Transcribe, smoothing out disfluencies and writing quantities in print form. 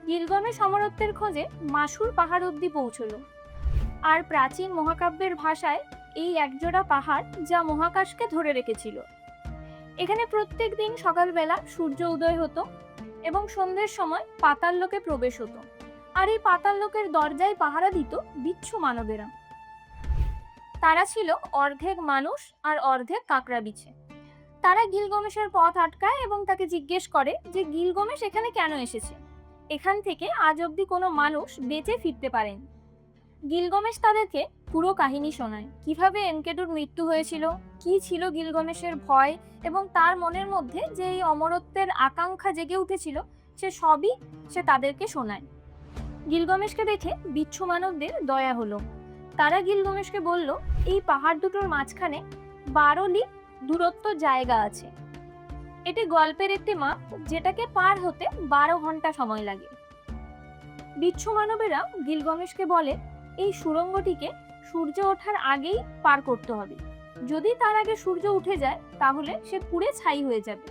Gilgamesh অমরত্বের খোঁজে মাসুর পাহাড় অবধি পৌঁছলো। আর প্রাচীন মহাকাব্যের ভাষায় এই একজোড়া পাহাড় যা মহাকাশকে ধরে রেখেছিল। এখানে প্রত্যেক দিন সকালবেলা সূর্য উদয় হতো এবং সন্ধ্যের সময় পাতাল লোকে প্রবেশ হতো। আর এই পাতাল লোকের দরজায় পাহারা দিত বিচ্ছু মানবেরা। তারা ছিল অর্ধেক মানুষ আর অর্ধেক কাকড়া বিছে। তারা গিলগামেশের পথ আটকায় এবং তাকে জিজ্ঞেস করে যে গিলগামেশ এখানে কেন এসেছে। এখান থেকে আজ অবধি কোনো মানুষ বেঁচে ফিরতে পারেন। গিলগামেশ তাদেরকে পুরো কাহিনী শোনায়, কিভাবে এনকেডুর মৃত্যু হয়েছিল, কি ছিল গিলগামেশের ভয় এবং তার মনের মধ্যে যে এই অমরত্বের আকাঙ্ক্ষা জেগে উঠেছিল, সে সবই সে তাদেরকে শোনায়। গিলগামেশকে দেখে বিচ্ছু মানবদের দয়া হলো। তারা গিলগামেশকে বলল, এই পাহাড় দুটোর মাঝখানে 12 লিগ দূরত্ব জায়গা আছে। এটি গল্পের একটি মাপ, যেটাকে পার হতে 12 ঘন্টা সময় লাগে। বিচ্ছু মানবেরা গিলগামেশকে বলে, এই সুড়ঙ্গটিকে সূর্য ওঠার আগেই পার করতে হবে। যদি তার আগে সূর্য উঠে যায় তাহলে সে পুড়ে ছাই হয়ে যাবে।